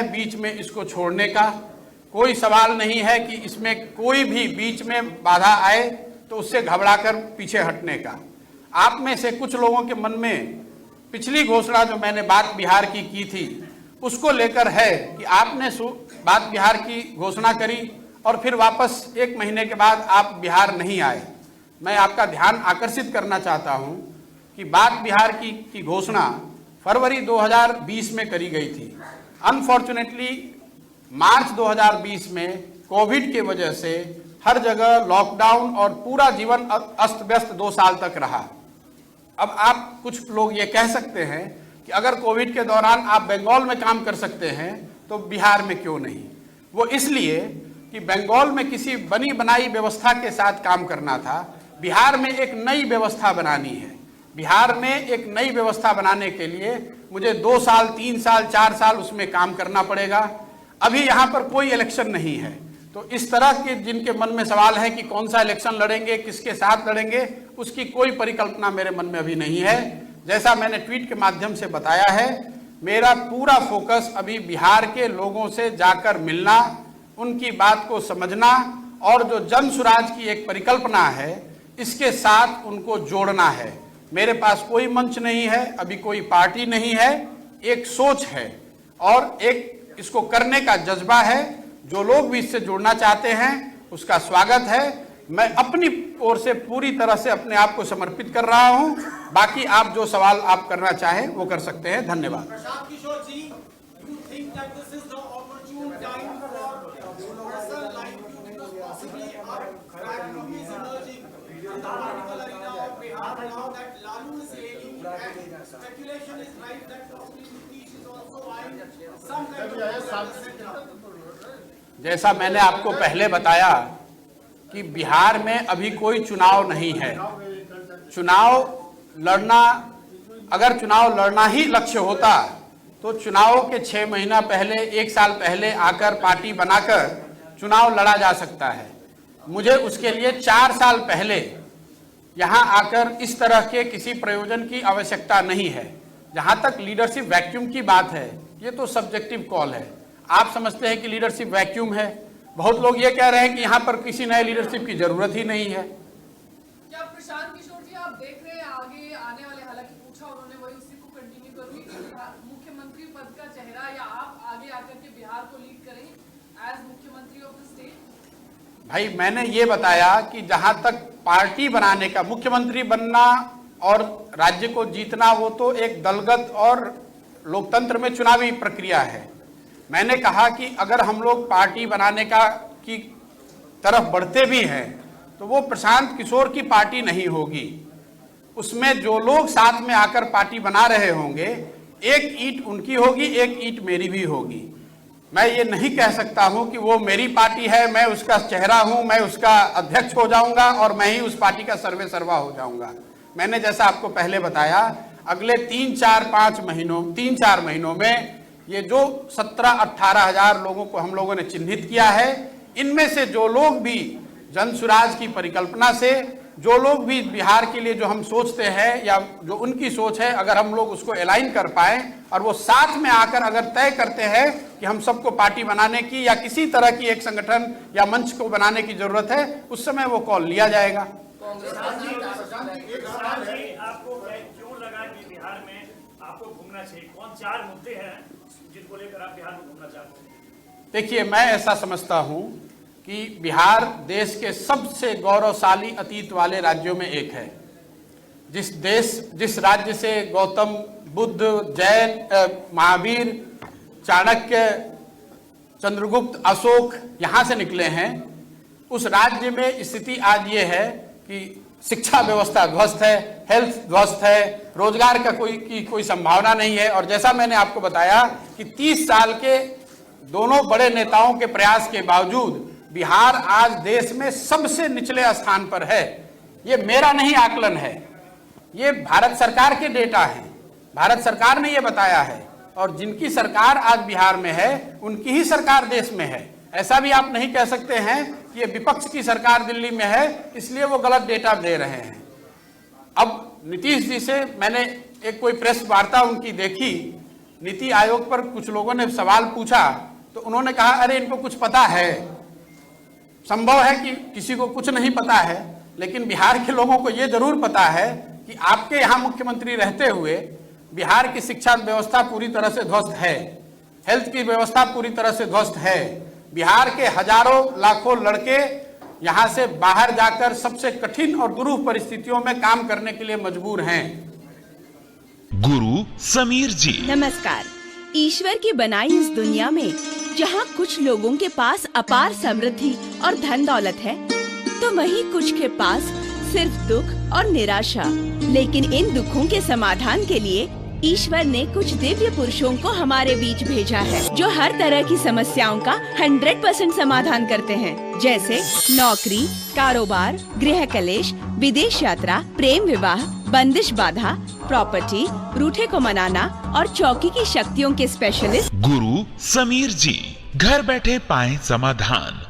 बीच में इसको छोड़ने का कोई सवाल नहीं है कि इसमें कोई भी बीच में बाधा आए तो उससे घबराकर पीछे हटने का। आप में से कुछ लोगों के मन में पिछली घोषणा जो मैंने बात बिहार की थी उसको लेकर है कि आपने बात बिहार की घोषणा करी और फिर वापस 1 महीने के बाद आप बिहार नहीं आए। मैं आपका ध्यान आकर्षित करना चाहता हूं कि बात बिहार की घोषणा फरवरी 2020 में करी गई थी। अनफॉर्चुनेटली मार्च 2020 में कोविड के वजह से हर जगह लॉकडाउन और पूरा जीवन अस्त व्यस्त 2 साल तक रहा। अब आप कुछ लोग ये कह सकते हैं कि अगर कोविड के दौरान आप बंगाल में काम कर सकते हैं तो बिहार में क्यों नहीं। वो इसलिए कि बंगाल में किसी बनी बनाई व्यवस्था के साथ काम करना था, बिहार में एक नई व्यवस्था बनानी है। बिहार में एक नई व्यवस्था बनाने के लिए मुझे 2 साल 3 साल 4 साल उसमें काम करना पड़ेगा। अभी यहाँ पर कोई इलेक्शन नहीं है, तो इस तरह के जिनके मन में सवाल है कि कौन सा इलेक्शन लड़ेंगे, किसके साथ लड़ेंगे, उसकी कोई परिकल्पना मेरे मन में अभी नहीं है। जैसा मैंने ट्वीट के माध्यम से बताया है, मेरा पूरा फोकस अभी बिहार के लोगों से जाकर मिलना, उनकी बात को समझना और जो जन सुराज की एक परिकल्पना है इसके साथ उनको जोड़ना है। मेरे पास कोई मंच नहीं है, अभी कोई पार्टी नहीं है, एक सोच है और एक इसको करने का जज्बा है। जो लोग भी इससे जुड़ना चाहते हैं उसका स्वागत है। मैं अपनी ओर से पूरी तरह से अपने आप को समर्पित कर रहा हूं। बाकी आप जो सवाल आप करना चाहें वो कर सकते हैं। धन्यवाद। प्रशांत किशोर जी, you think that this is the opportune time for universal line to because possibly our platform is emerging in the political arena of Bihar now that Lalu is ailing and speculation is right that possibly Nitish is also eyeing some kind of जैसा मैंने आपको पहले बताया कि बिहार में अभी कोई चुनाव नहीं है। चुनाव लड़ना, अगर चुनाव लड़ना ही लक्ष्य होता तो चुनाव के 6 महीना पहले 1 साल पहले आकर पार्टी बनाकर चुनाव लड़ा जा सकता है। मुझे उसके लिए 4 साल पहले यहाँ आकर इस तरह के किसी प्रयोजन की आवश्यकता नहीं है। जहाँ तक लीडरशिप वैक्यूम की बात है, ये तो सब्जेक्टिव कॉल है। आप समझते हैं कि लीडरशिप वैक्यूम है, बहुत लोग ये कह रहे हैं कि यहाँ पर किसी नए लीडरशिप की जरूरत ही नहीं है। क्या प्रशांत किशोर जी आप देख रहे हैं आगे आने वाले, हालांकि पूछा उन्होंने वही उसी को कंटिन्यू करूंगी कि मुख्यमंत्री पद का चेहरा या आप आगे आकर के बिहार को लीड करें एज मुख्यमंत्री ऑफ द स्टेट? भाई मैंने ये बताया कि जहां तक पार्टी बनाने का, मुख्यमंत्री बनना और राज्य को जीतना वो तो एक दलगत और लोकतंत्र में चुनावी प्रक्रिया है। मैंने कहा कि अगर हम लोग पार्टी बनाने की तरफ बढ़ते भी हैं तो वो प्रशांत किशोर की पार्टी नहीं होगी। उसमें जो लोग साथ में आकर पार्टी बना रहे होंगे, एक ईंट उनकी होगी, एक ईंट मेरी भी होगी। मैं ये नहीं कह सकता हूं कि वो मेरी पार्टी है, मैं उसका चेहरा हूं, मैं उसका अध्यक्ष हो जाऊंगा और मैं ही उस पार्टी का सर्वे सर्वा हो जाऊंगा। मैंने जैसा आपको पहले बताया, अगले 3-4 महीनों में ये जो 17-18 हजार लोगों को हम लोगों ने चिन्हित किया है, इनमें से जो लोग भी जन सुराज की परिकल्पना से, जो लोग भी बिहार के लिए जो हम सोचते हैं या जो उनकी सोच है, अगर हम लोग उसको अलाइन कर पाए और वो साथ में आकर अगर तय करते हैं कि हम सबको पार्टी बनाने की या किसी तरह की एक संगठन या मंच को बनाने की जरूरत है, उस समय वो कॉल लिया जाएगा। आपको क्यों लगा कि बिहार में आपको घूमना चाहिए? कौन 4 मुद्दे हैं जिनको लेकर आप बिहार में घूमना चाहते हैं? देखिए, मैं ऐसा समझता हूं कि बिहार देश के सबसे गौरवशाली अतीत वाले राज्यों में एक है। जिस राज्य से गौतम बुद्ध, जैन, महावीर, चाणक्य, चंद्रगुप्त, अशोक यहाँ से निकले हैं, उस राज्य में स्थिति आज ये है कि शिक्षा व्यवस्था ध्वस्त है, हेल्थ ध्वस्त है, रोजगार का कोई संभावना नहीं है। और जैसा मैंने आपको बताया कि 30 साल के दोनों बड़े नेताओं के प्रयास के बावजूद बिहार आज देश में सबसे निचले स्थान पर है। ये मेरा नहीं आकलन है, ये भारत सरकार के डेटा हैं। भारत सरकार ने ये बताया है और जिनकी सरकार आज बिहार में है उनकी ही सरकार देश में है। ऐसा भी आप नहीं कह सकते हैं कि ये विपक्ष की सरकार दिल्ली में है इसलिए वो गलत डेटा दे रहे हैं। अब नीतीश जी से मैंने एक कोई प्रेस वार्ता उनकी देखी नीति आयोग पर कुछ लोगों ने सवाल पूछा तो उन्होंने कहा अरे इनको कुछ पता है। संभव है कि किसी को कुछ नहीं पता है, लेकिन बिहार के लोगों को ये जरूर पता है कि आपके यहाँ मुख्यमंत्री रहते हुए बिहार की शिक्षा व्यवस्था पूरी तरह से ध्वस्त है, हेल्थ की व्यवस्था पूरी तरह से ध्वस्त है। बिहार के हजारों लाखों लड़के यहाँ से बाहर जाकर सबसे कठिन और दुरूह परिस्थितियों में काम करने के लिए मजबूर हैं। गुरु समीर जी नमस्कार। ईश्वर की बनाई इस दुनिया में जहाँ कुछ लोगों के पास अपार समृद्धि और धन दौलत है, तो वहीं कुछ के पास सिर्फ दुख और निराशा। लेकिन इन दुखों के समाधान के लिए ईश्वर ने कुछ दिव्य पुरुषों को हमारे बीच भेजा है, जो हर तरह की समस्याओं का 100% समाधान करते हैं, जैसे नौकरी, कारोबार, गृह कलेश, विदेश यात्रा, प्रेम विवाह, बंदिश बाधा, प्रॉपर्टी, रूठे को मनाना और चौकी की शक्तियों के स्पेशलिस्ट गुरु समीर जी। घर बैठे पाएं समाधान।